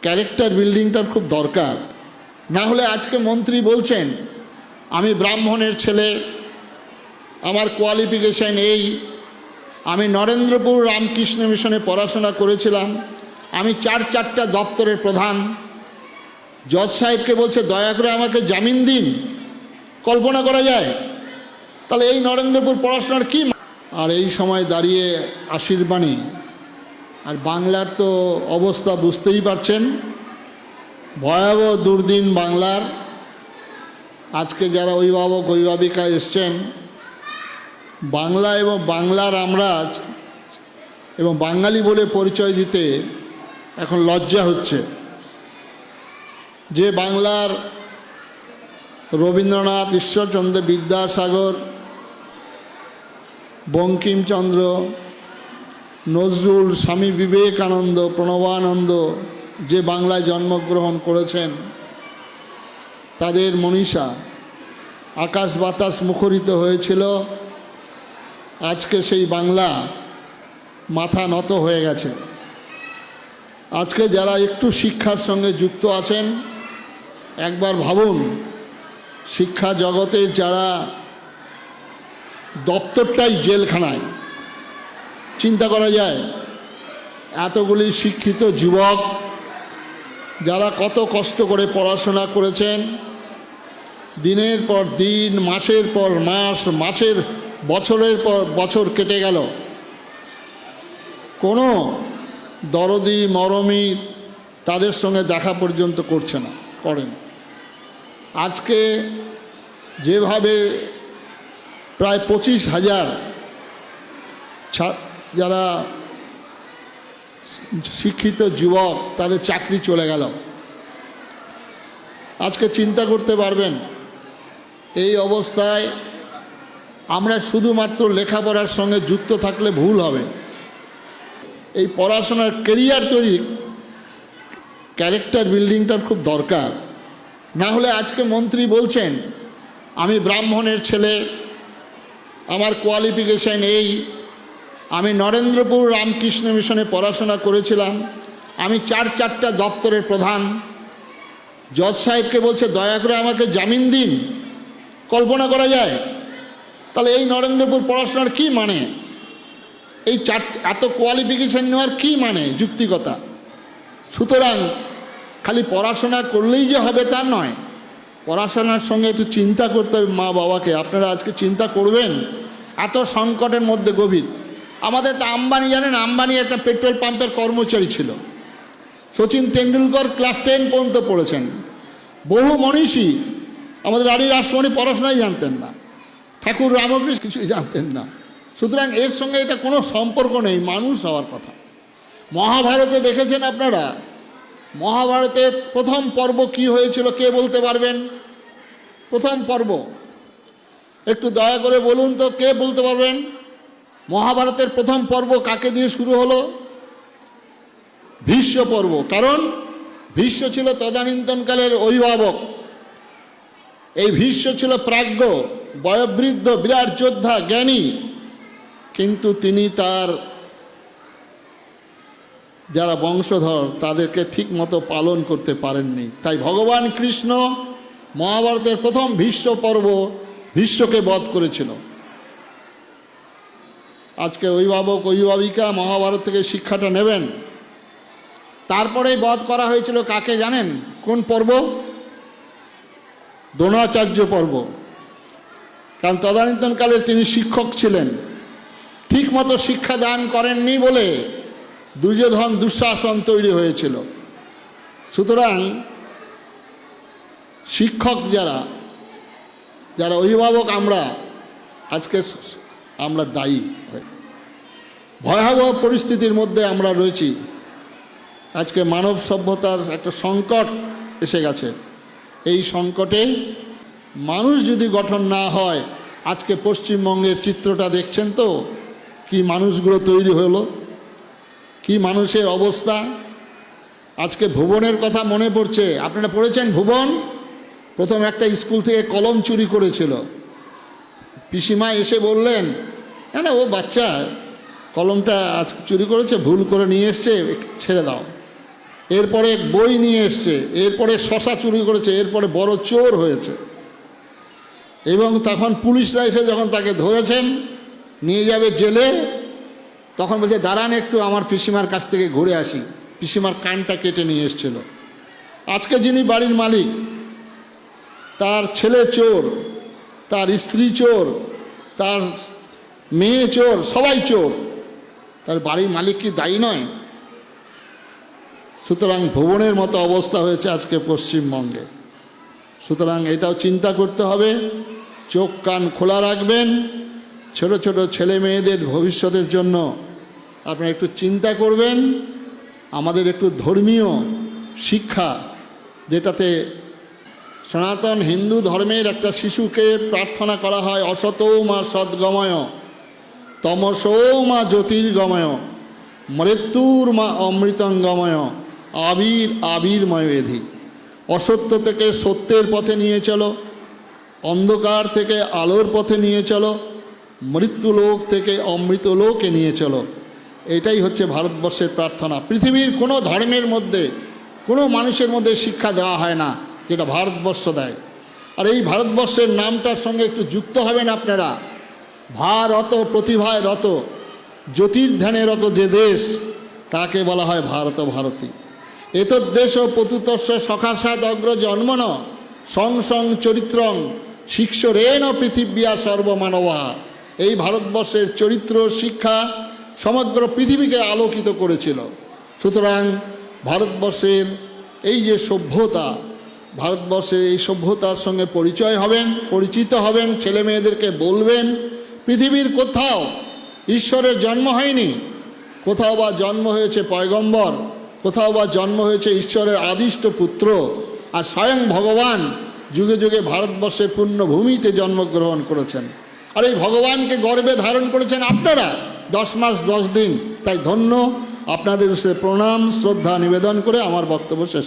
Character বিল্ডিংটার খুব দরকার। না হলে আজকে মন্ত্রী বলছেন আমি ব্রাহ্মণের ছেলে, আমার কোয়ালিফিকেশান এই, আমি নরেন্দ্রপুর রামকৃষ্ণ মিশনে পড়াশোনা করেছিলাম, আমি চারটা দপ্তরের প্রধান। জজ সাহেবকে বলছে দয়া করে আমাকে জামিন দিন। কল্পনা করা যায়? তাহলে এই নরেন্দ্রপুর পড়াশোনার কি? আর এই সময় দাঁড়িয়ে আশীর্বাণী। আর বাংলার তো অবস্থা বুঝতেই পারছেন, ভয়াবহ দুর্দিন বাংলার। আজকে যারা অভিভাবক অভিভাবিকা এসছেন, বাংলা এবং বাংলার আমরা এবং বাঙালি বলে পরিচয় দিতে এখন লজ্জা হচ্ছে। যে বাংলার রবীন্দ্রনাথ, ঈশ্বরচন্দ্র বিদ্যাসাগর, বঙ্কিমচন্দ্র, নজরুল, স্বামী বিবেকানন্দ, প্রণবানন্দ যে বাংলায় জন্মগ্রহণ করেছেন, তাদের মনীষা আকাশ বাতাস মুখরিত হয়েছিল। আজকে সেই বাংলা মাথা নত হয়ে গেছে। আজকে যারা একটু শিক্ষার সঙ্গে যুক্ত আছেন, একবার ভাবুন, শিক্ষা জগতের যারা দপ্তরটাই জেলখানায়। চিন্তা করা যায় এতগুলি শিক্ষিত যুবক যারা কত কষ্ট করে পড়াশোনা করেছেন, দিনের পর দিন, মাসের পর মাস, বছরের পর বছর কেটে গেল, কোনো দরদি মরমি তাদের সঙ্গে দেখা পর্যন্ত করেন। আজকে যেভাবে প্রায় 25,000 যারা শিক্ষিত যুবক তাদের চাকরি চলে গেল। আজকে চিন্তা করতে পারবেন, এই অবস্থায় আমরা শুধুমাত্র লেখাপড়ার সঙ্গে যুক্ত থাকলে ভুল হবে। এই পড়াশোনার কেরিয়ার তৈরি, ক্যারেক্টার বিল্ডিংটার খুব দরকার। না হলে আজকে মন্ত্রী বলছেন আমি ব্রাহ্মণের ছেলে, আমার কোয়ালিফিকেশান এই, আমি নরেন্দ্রপুর রামকৃষ্ণ মিশনে পড়াশোনা করেছিলাম, আমি চারটা দপ্তরের প্রধান। জজ সাহেবকে বলছে দয়া করে আমাকে জামিন দিন। কল্পনা করা যায়? তাহলে এই নরেন্দ্রপুর পড়াশোনার কি মানে? এই এত কোয়ালিফিকেশান নেওয়ার কি মানে? যুক্তিকতা। সুতরাং খালি পড়াশোনা করলেই যে হবে তা নয়, পড়াশোনার সঙ্গে একটু চিন্তা করতে হবে মা বাবাকে। আপনারা আজকে চিন্তা করবেন, এত সংকটের মধ্যে গভীর। আমাদের তো আম্বানি, জানেন, আম্বানি একটা পেট্রোল পাম্পের কর্মচারী ছিল। সচিন তেন্ডুলকর ক্লাস 10 পর্যন্ত পড়েছেন। বহু মনীষী, আমাদের রানী রাসমণি পড়াশোনাই জানতেন না, ঠাকুর রামকৃষ্ণ কিছুই জানতেন না। সুতরাং এর সঙ্গে এটা কোনো সম্পর্ক নেই, মানুষ হওয়ার কথা। মহাভারতে দেখেছেন আপনারা, মহাভারতের প্রথম পর্ব কি হয়েছিল কে বলতে পারবেন? প্রথম পর্ব একটু দয়া করে বলুন তো, কে বলতে পারবেন? মহাভারতের প্রথম পর্ব কাকে দিয়ে শুরু হলো? ভীষ্ম পর্ব। কারণ ভীষ্ম ছিল তদানীন্তনকালের অভিভাবক। এই ভীষ্ম ছিল প্রাজ্ঞ, বয়োবৃদ্ধ, বিরাট যোদ্ধা, জ্ঞানী, কিন্তু তিনি তার যারা বংশধর তাদেরকে ঠিক মতো পালন করতে পারেননি। তাই ভগবান কৃষ্ণ মহাভারতের প্রথম ভীষ্ম পর্ব ভীষ্মকে বধ করেছিল। আজকে অভিভাবক অভিভাবিকা মহাভারত থেকে শিক্ষাটা নেবেন। তারপরেই বধ করা হয়েছিল কাকে জানেন? কোন পর্ব? দ্রোণাচার্য পর্ব। কারণ তদানীন্তনকালে তিনি শিক্ষক ছিলেন, ঠিক মতো শিক্ষা দান করেননি বলে দুর্যোধন দুঃশাসন তৈরি হয়েছিল। সুতরাং শিক্ষক যারা অভিভাবক আজকে আমরা দায়ী। ভয়াবহ পরিস্থিতির মধ্যে আমরা রয়েছি। আজকে মানব সভ্যতার একটা সংকট এসে গেছে। এই সংকটে মানুষ যদি গঠন না হয়, আজকে পশ্চিমবঙ্গের চিত্রটা দেখছেন তো, কি মানুষগুলো তৈরি হলো, কি মানুষের অবস্থা। আজকে ভুবনের কথা মনে পড়ছে। আপনারা পড়েছেন ভুবন? প্রথম একটা স্কুল থেকে কলম চুরি করেছিল। পিসিমা এসে বললেন, না ও বাচ্চা, কলমটা আজ চুরি করেছে, ভুল করে নিয়ে এসছে, ছেড়ে দাও। এরপরে বই নিয়ে এসছে, এরপরে শশা চুরি করেছে, এরপরে বড় চোর হয়েছে। এবং তখন পুলিশরা এসে যখন তাকে ধরেছেন নিয়ে যাবে জেলে, তখন বলছে দাঁড়ান একটু আমার পিসিমার কাছ থেকে ঘুরে আসি। পিসিমার কানটা কেটে নিয়ে এসেছিল। আজকে যিনি বাড়ির মালিক, তার ছেলে চোর, তার স্ত্রী চোর, তার মেয়ে চোর, সবাই চোর। তার বাড়ির মালিক কি দায়ী নয়? সুতরাং ভুবনের মতো অবস্থা হয়েছে আজকে পশ্চিমবঙ্গে। সুতরাং এটাও চিন্তা করতে হবে, চোখ কান খোলা রাখবেন। ছোট ছোট ছেলে মেয়েদের ভবিষ্যতের জন্য আপনারা একটু চিন্তা করবেন। আমাদের একটু ধর্মীয় শিক্ষা, যেটাতে সনাতন হিন্দু ধর্মের একটা শিশুকে প্রার্থনা করা হয়, অসতৌ মা সদ্গময়, তমসৌ মা জ্যোতির্গময়, মৃত্যুর মা অমৃতঙ্গময়, আবির আবির্ময় বেধি। অসত্য থেকে সত্যের পথে নিয়ে চলো, অন্ধকার থেকে আলোর পথে নিয়ে চলো, মৃত্যুলোক থেকে অমৃতলোকে নিয়ে চলো। এটাই হচ্ছে ভারতবর্ষের প্রার্থনা। পৃথিবীর কোনো ধর্মের মধ্যে, কোনো মানুষের মধ্যে শিক্ষা দেওয়া হয় না যেটা ভারতবর্ষ দেয়। আর এই ভারতবর্ষের নামটার সঙ্গে একটু যুক্ত হবেন আপনারা। ভারত, প্রতিভায় রত, জ্যোতির্ধ্যানে রত যে দেশ, তাকে বলা হয় ভারত ভারতী। এতদ্দেশ পতুতস্য সখাসাদ অগ্র জন্মন সং সং চরিত্রং শিক্ষরেণ পৃথিবীয়া সর্বমানবা। এই ভারতবর্ষের চরিত্র শিক্ষা সমগ্র পৃথিবীকে আলোকিত করেছিল। সুতরাং ভারতবর্ষের এই যে সভ্যতা, ভারতবর্ষের এই সভ্যতার সঙ্গে পরিচয় হবেন, পরিচিত হবেন, ছেলে মেয়েদেরকে বলবেন পৃথিবীর কোথাও ঈশ্বরের জন্ম হয়নি, কোথাও বা জন্ম হয়েছে পয়গম্বর, কোথাও বা জন্ম হয়েছে ঈশ্বরের আদিষ্ট পুত্র, আর স্বয়ং ভগবান যুগে যুগে ভারতবর্ষের পুণ্যভূমিতে জন্মগ্রহণ করেছেন। আর এই ভগবানকে গর্বে ধারণ করেছেন আপনারা 10 মাস 10 দিন। তাই ধন্য, আপনাদের প্রণাম শ্রদ্ধা নিবেদন করে আমার বক্তব্য শেষ।